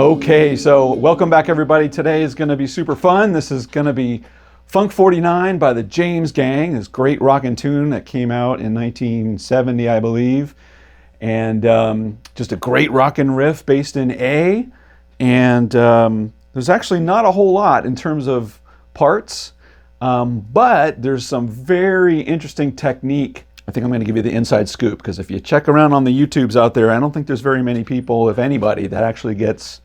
Okay, so welcome back everybody. Today is going to be super fun. This is going to be Funk 49 by the James Gang, this great rockin' tune that came out in 1970, I believe. And just a great rockin' riff based in A. And there's actually not a whole lot in terms of parts, but there's some very interesting technique. I think I'm going to give you the inside scoop, because if you check around on the YouTubes out there, I don't think there's very many people, if anybody, that actually gets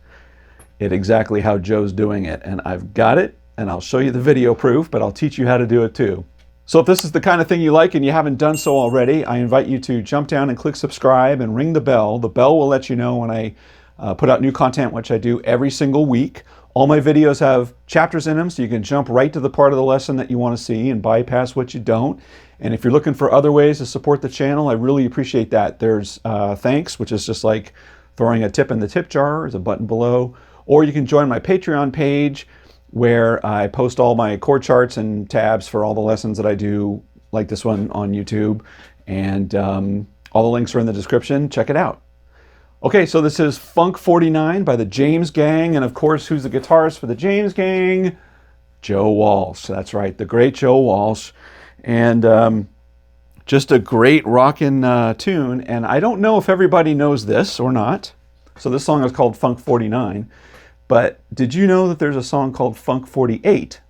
it exactly how Joe's doing it. And I've got it, and I'll show you the video proof, but I'll teach you how to do it too. So if this is the kind of thing you like and you haven't done so already, I invite you to jump down and click subscribe and ring the bell. The bell will let you know when I put out new content, which I do every single week. All my videos have chapters in them, so you can jump right to the part of the lesson that you want to see and bypass what you don't. And if you're looking for other ways to support the channel, I really appreciate that. There's thanks, which is just like throwing a tip in the tip jar. There's a button below. Or you can join my Patreon page, where I post all my chord charts and tabs for all the lessons that I do, like this one on YouTube. And all the links are in the description. Check it out. Okay, so this is Funk 49 by the James Gang. And of course, who's the guitarist for the James Gang? Joe Walsh. That's right, the great Joe Walsh. And just a great rockin' tune. And I don't know if everybody knows this or not. So this song is called Funk 49. But did you know that there's a song called Funk 48?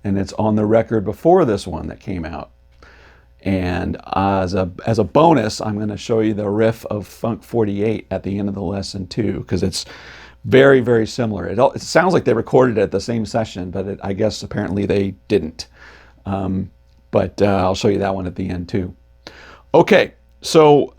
And it's on the record before this one that came out. And as a bonus, I'm going to show you the riff of Funk 48 at the end of the lesson too, because it's very, very similar. It sounds like they recorded it at the same session, but I guess apparently they didn't. But I'll show you that one at the end too. Okay, so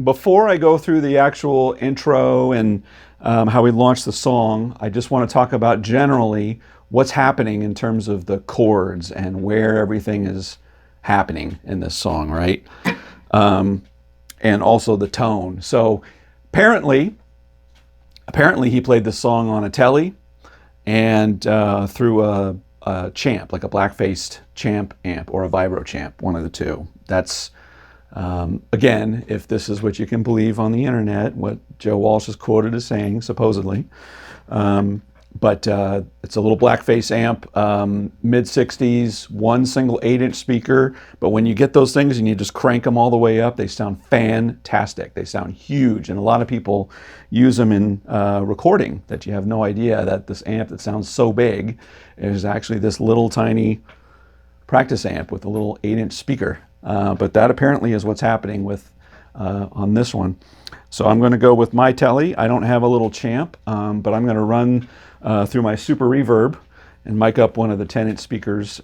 before I go through the actual intro and how we launched the song, I just want to talk about generally what's happening in terms of the chords and where everything is happening in this song, right? And also the tone. So apparently he played this song on a telly and through a champ, like a black-faced champ amp or a vibro champ, one of the two. That's again, if this is what you can believe on the internet, what Joe Walsh is quoted as saying, supposedly. But it's a little blackface amp, mid-60s, one single 8-inch speaker. But when you get those things and you just crank them all the way up, they sound fantastic. They sound huge. And a lot of people use them in recording, that you have no idea that this amp that sounds so big is actually this little tiny practice amp with a little 8-inch speaker. But that apparently is what's happening with on this one. So I'm going to go with my telly. I don't have a little champ, but I'm going to run through my super reverb and mic up one of the 10-inch speakers.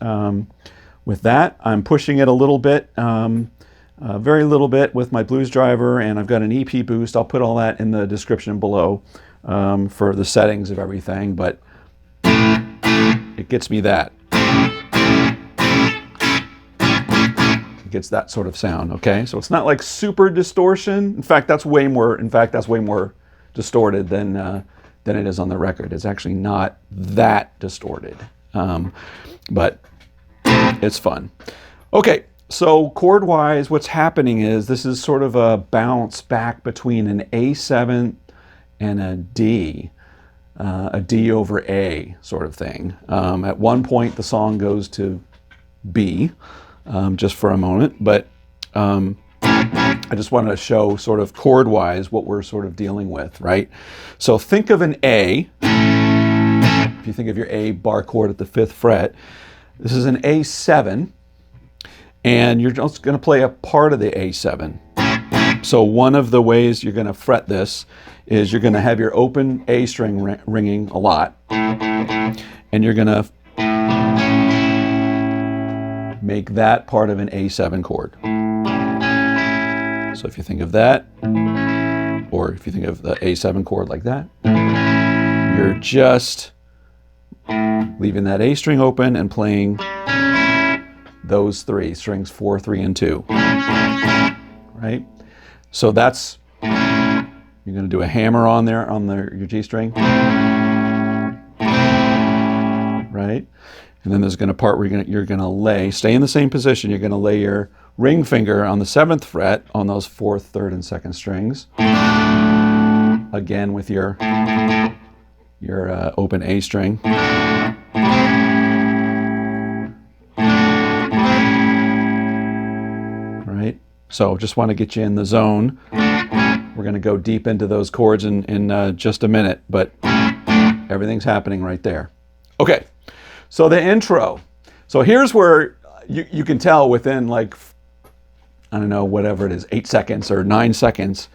With that, I'm pushing it a little bit, very little bit with my blues driver, and I've got an EP boost. I'll put all that in the description below for the settings of everything, but it gets me that. It gets that sort of sound, okay? So it's not like super distortion. In fact, that's way more distorted than it is on the record. It's actually not that distorted, but it's fun. Okay, so chord-wise, what's happening is this is sort of a bounce back between an A7 and a D over A sort of thing. At one point, the song goes to B, just for a moment, but I just wanted to show sort of chord-wise what we're sort of dealing with, right? So think of an A. If you think of your A bar chord at the 5th fret, this is an A7, and you're just going to play a part of the A7. So one of the ways you're going to fret this is you're going to have your open A string ringing a lot, and you're going to make that part of an A7 chord. So if you think of that, or if you think of the A7 chord like that, you're just leaving that A string open and playing those three strings, 4, 3, and 2. Right? So that's, you're going to do a hammer on there on your G string. Right? And then there's going to part where you're going to lay, stay in the same position, you're going to lay your ring finger on the 7th fret on those 4th, 3rd, and 2nd strings. again with your open A string. Right? So just want to get you in the zone. We're going to go deep into those chords in just a minute, but everything's happening right there. Okay, so the intro. So here's where you can tell within, like, I don't know, whatever it is, 8 seconds or 9 seconds,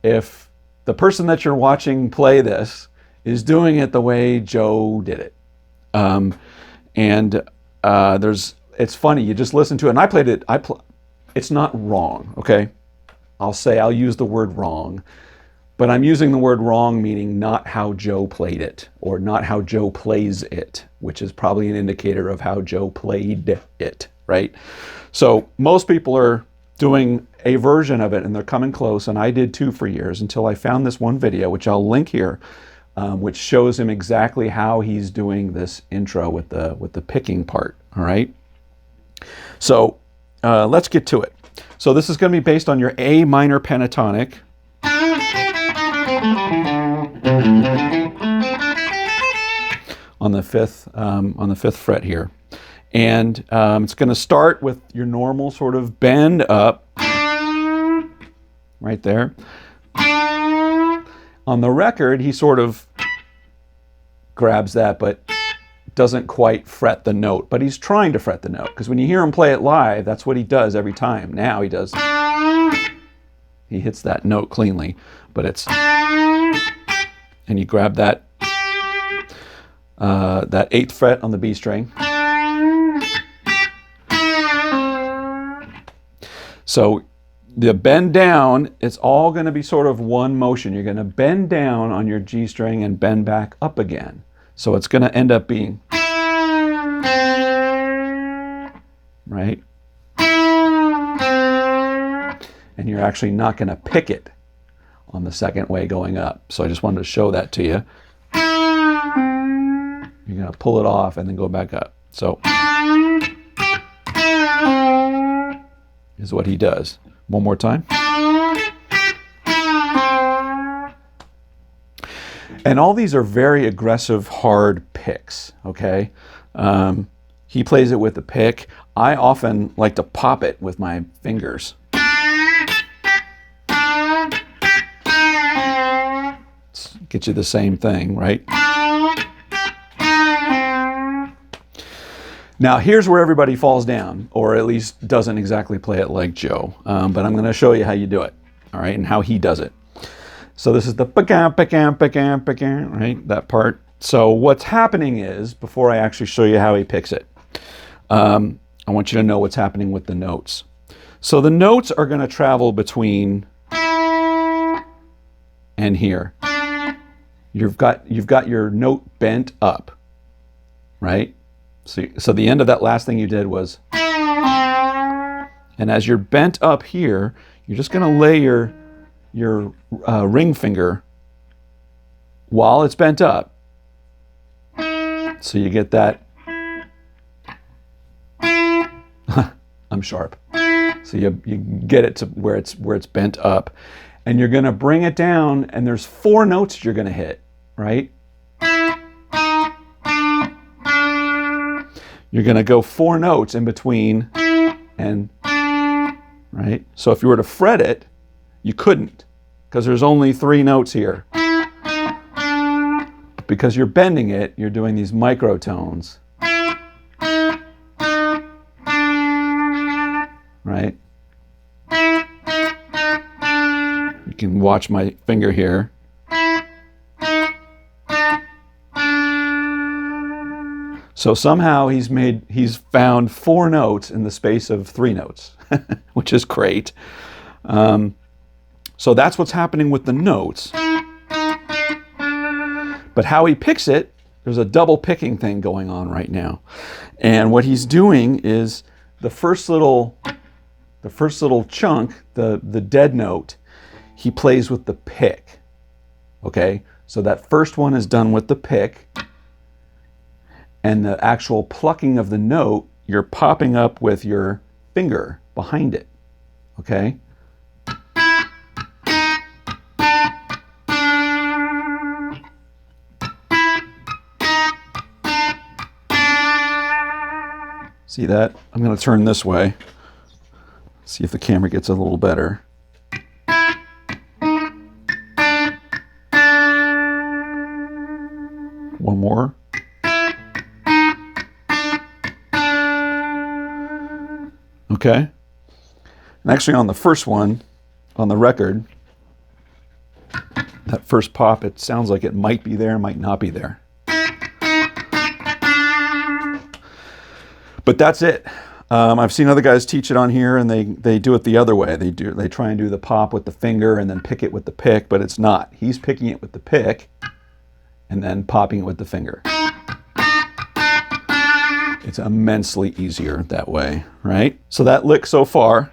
if the person that you're watching play this is doing it the way Joe did it. It's funny, you just listen to it, and I played it, it's not wrong, okay? I'll use the word wrong, but I'm using the word wrong meaning not how Joe played it, or not how Joe plays it, which is probably an indicator of how Joe played it, right? So most people are doing a version of it, and they're coming close, and I did too for years, until I found this one video, which I'll link here, which shows him exactly how he's doing this intro with the picking part, all right? So let's get to it. So this is going to be based on your A minor pentatonic. On the fifth fret here. And it's going to start with your normal sort of bend up, right there. On the record, he sort of grabs that, but doesn't quite fret the note, but he's trying to fret the note, because when you hear him play it live, that's what he does every time. Now he hits that note cleanly, but it's, and you grab that 8th fret on the B string. So the bend down, it's all going to be sort of one motion. You're going to bend down on your G string and bend back up again. So it's going to end up being, right? And you're actually not going to pick it on the second way going up. So I just wanted to show that to you. You're going to pull it off and then go back up. So is what he does. One more time. And all these are very aggressive, hard picks, okay? He plays it with the pick. I often like to pop it with my fingers. Get you the same thing, right? Now here's where everybody falls down, or at least doesn't exactly play it like Joe. But I'm going to show you how you do it, all right, and how he does it. So this is the right, that part. So what's happening is, before I actually show you how he picks it, I want you to know what's happening with the notes. So the notes are going to travel between and here. You've got your note bent up, right? So the end of that last thing you did was, and as you're bent up here, you're just going to lay your ring finger while it's bent up. So you get that. I'm sharp. So you get it to where it's bent up, and you're going to bring it down, and there's 4 notes you're going to hit, right? You're going to go 4 notes in between, and right? So if you were to fret it, you couldn't, because there's only 3 notes here. Because you're bending it, you're doing these microtones. Right? You can watch my finger here. So somehow he's found 4 notes in the space of 3 notes, which is great. So that's what's happening with the notes. But how he picks it, there's a double picking thing going on right now. And what he's doing is the first little chunk, the dead note, he plays with the pick. Okay? So that first one is done with the pick. And the actual plucking of the note, you're popping up with your finger behind it. Okay? See that? I'm going to turn this way. See if the camera gets a little better. One more. Okay. And actually on the first one, on the record, that first pop, it sounds like it might be there, might not be there. But that's it. I've seen other guys teach it on here, and they do it the other way. They try and do the pop with the finger and then pick it with the pick, but it's not. He's picking it with the pick and then popping it with the finger. It's immensely easier that way, right? So that lick so far.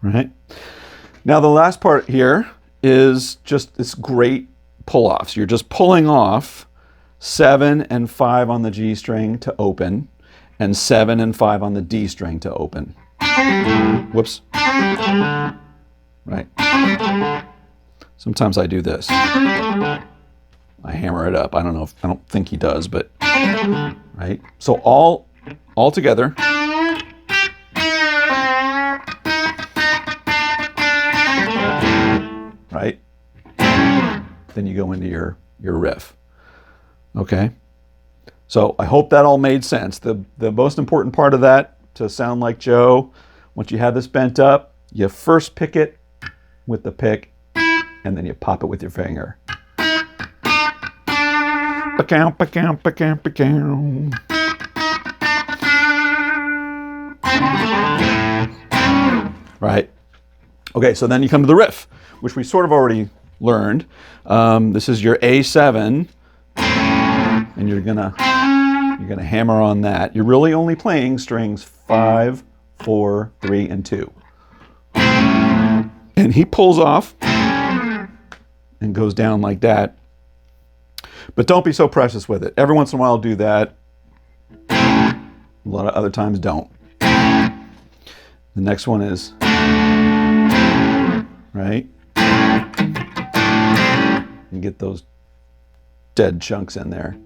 Right? Now the last part here is just this great pull-offs. You're just pulling off 7 and 5 on the G string to open, and 7 and 5 on the D string to open. Whoops. Right. Sometimes I do this. I hammer it up. I don't think he does, but right. So all together. Right? Then you go into your riff. Okay? So I hope that all made sense. The most important part of that, to sound like Joe, once you have this bent up, you first pick it with the pick, and then you pop it with your finger. Ba-cow, ba-cow, ba-cow, ba-cow. Right? Okay, so then you come to the riff, which we sort of already learned. This is your A7, and you're gonna hammer on that. You're really only playing strings 5, 4, 3, and 2. And he pulls off and goes down like that. But don't be so precious with it. Every once in a while do that. A lot of other times don't. The next one is, right? And get those dead chunks in there,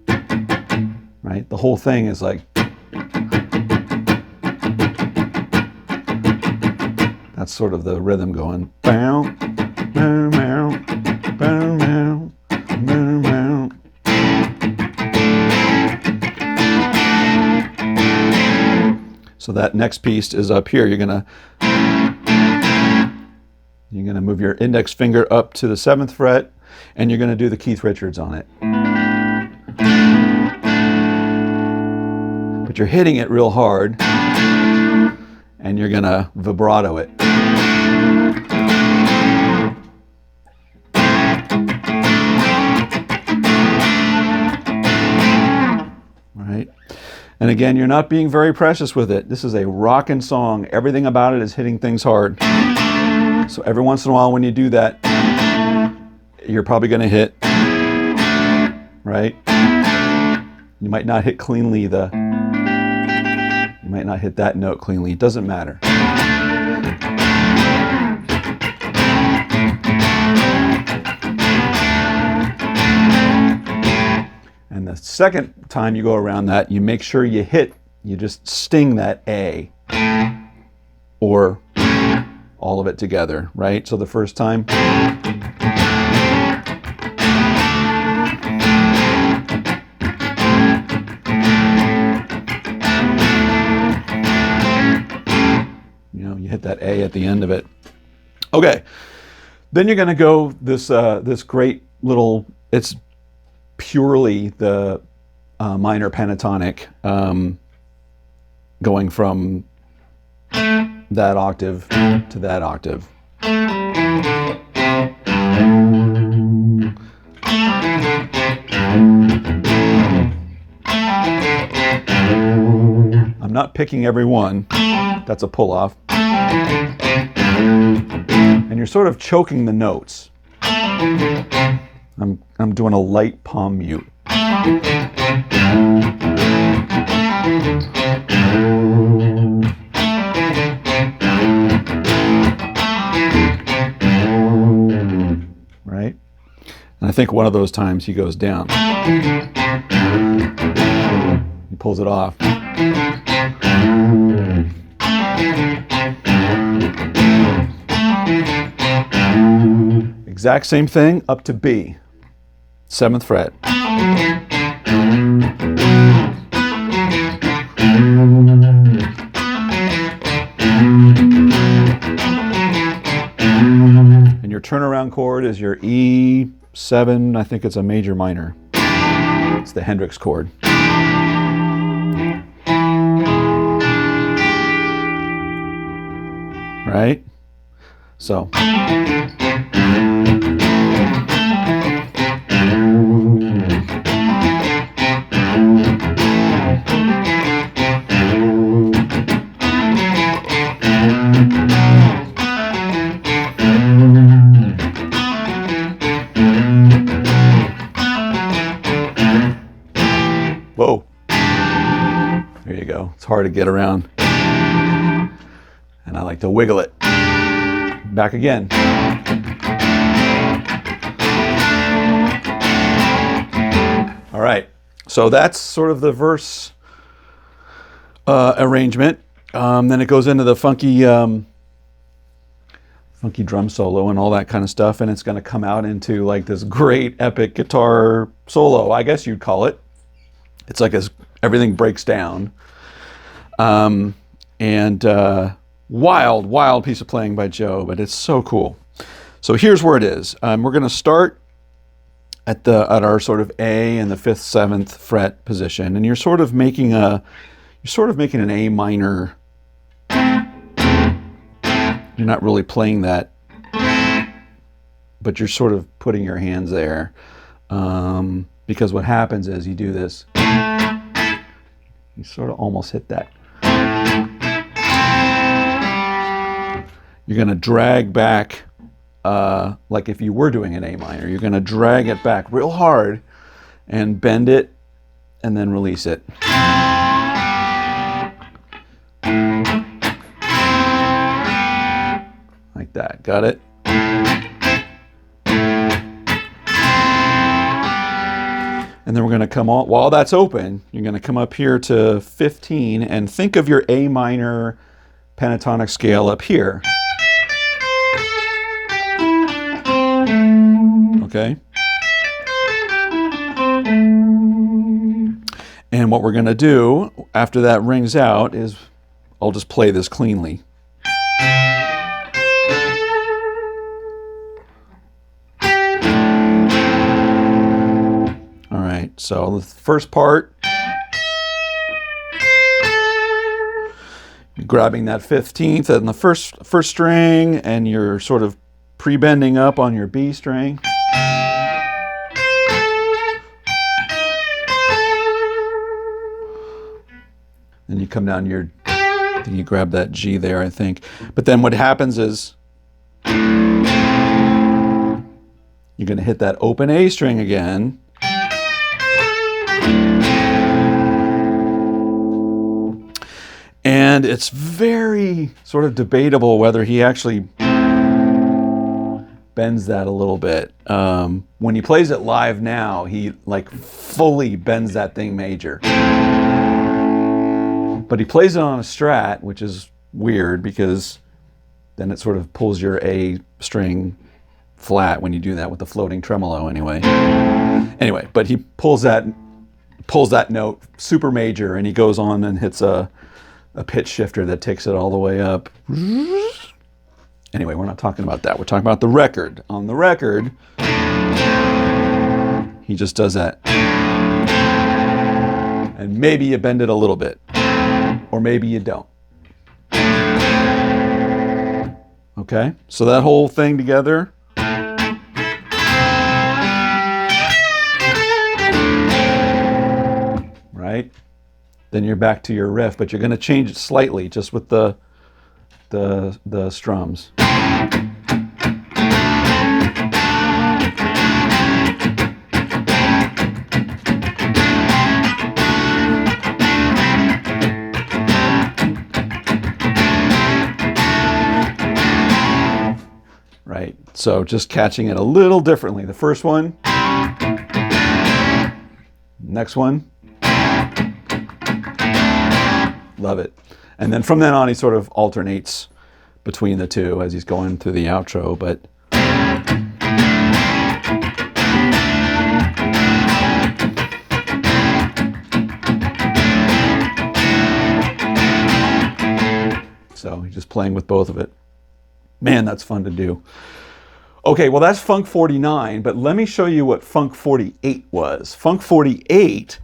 right? The whole thing is like, that's sort of the rhythm going, bow, bow, bow, bow, bow, bow, bow. So that next piece is up here. You're gonna move your index finger up to the 7th fret, and you're going to do the Keith Richards on it. But you're hitting it real hard, and you're going to vibrato it. Right? And again, you're not being very precious with it. This is a rockin' song. Everything about it is hitting things hard. So every once in a while when you do that, you're probably going to hit, right? You might not hit cleanly you might not hit that note cleanly. It doesn't matter. And the second time you go around that, you make sure you just sting that A, or all of it together, right? So the first time, you hit that A at the end of it. Okay, then you're going to go this great little, it's purely the minor pentatonic, going from that octave to that octave. I'm not picking every one. That's a pull-off. And you're sort of choking the notes. I'm doing a light palm mute. Right? And I think one of those times he goes down. He pulls it off. Exact same thing up to B, 7th fret. And your turnaround chord is your E7, I think it's a major minor. It's the Hendrix chord. Right? So. Whoa. There you go. It's hard to get around. And I like to wiggle it. Back again. All right. So that's sort of the verse arrangement. Then it goes into the funky drum solo and all that kind of stuff, and it's going to come out into like this great epic guitar solo, I guess you'd call it. It's like as everything breaks down. Wild piece of playing by Joe, but it's so cool. So here's where it is. We're going to start at our sort of A and the 5th, 7th fret position, and you're sort of making an A minor. You're not really playing that, but you're sort of putting your hands there, because what happens is you do this. You sort of almost hit that. You're going to drag back, like if you were doing an A minor, you're going to drag it back real hard and bend it and then release it. Like that. Got it? And then we're going to come on, while that's open, you're going to come up here to 15 and think of your A minor pentatonic scale up here. Okay? And what we're going to do after that rings out is I'll just play this cleanly. All right, so the first part, you're grabbing that 15th and the first string, and you're sort of pre-bending up on your B string. Then you come down your, I think you grab that G there, I think. But then what happens is you're going to hit that open A string again. And it's very sort of debatable whether he actually bends that a little bit. When he plays it live now, he like fully bends that thing major. But he plays it on a Strat, which is weird because then it sort of pulls your A string flat when you do that with the floating tremolo anyway. Anyway, but he pulls that note super major, and he goes on and hits a pitch shifter that takes it all the way up. Anyway, we're not talking about that. We're talking about the record. On the record, he just does that. And maybe you bend it a little bit. Or maybe you don't. Okay, so that whole thing together. Right? Then you're back to your riff, but you're going to change it slightly just with the strums. Right, so just catching it a little differently. The first one. Next one. Love it. And then from then on, he sort of alternates between the two as he's going through the outro, but so he's just playing with both of it. Man, that's fun to do. Okay, well, that's Funk 49, but let me show you what Funk 48 was. Funk 48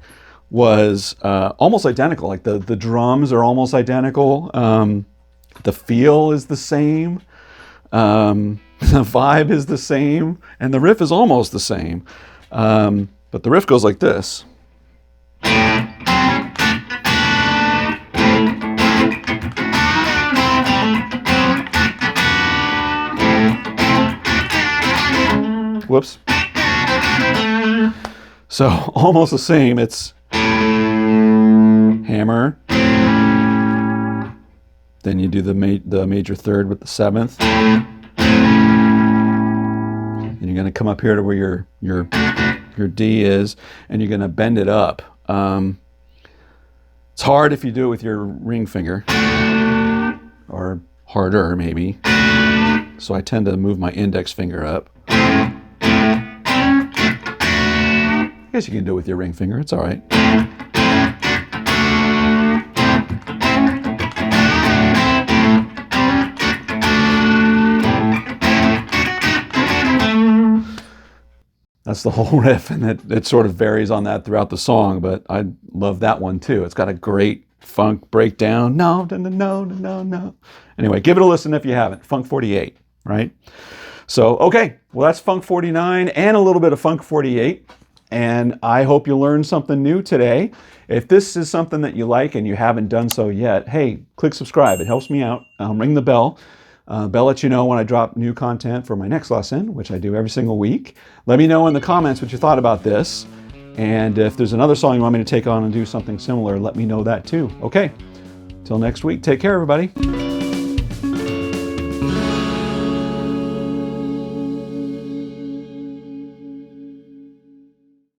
was almost identical. Like the drums are almost identical. The feel is the same. The vibe is the same. And the riff is almost the same. But the riff goes like this. Whoops. So almost the same. It's hammer. Then you do the major third with the seventh. And you're going to come up here to where your D is, and you're going to bend it up. It's hard if you do it with your ring finger, or harder maybe. So I tend to move my index finger up. I guess you can do it with your ring finger, it's all right. That's the whole riff, and it sort of varies on that throughout the song, but I love that one too. It's got a great funk breakdown. No, no, no, no, no. Anyway, give it a listen if you haven't. Funk 48, right? So, okay, well, that's Funk 49 and a little bit of Funk 48. And I hope you learned something new today. If this is something that you like and you haven't done so yet, hey, click subscribe. It helps me out. Ring the bell. Bell lets you know when I drop new content for my next lesson, which I do every single week. Let me know in the comments what you thought about this. And if there's another song you want me to take on and do something similar, let me know that too. Okay, till next week, take care, everybody.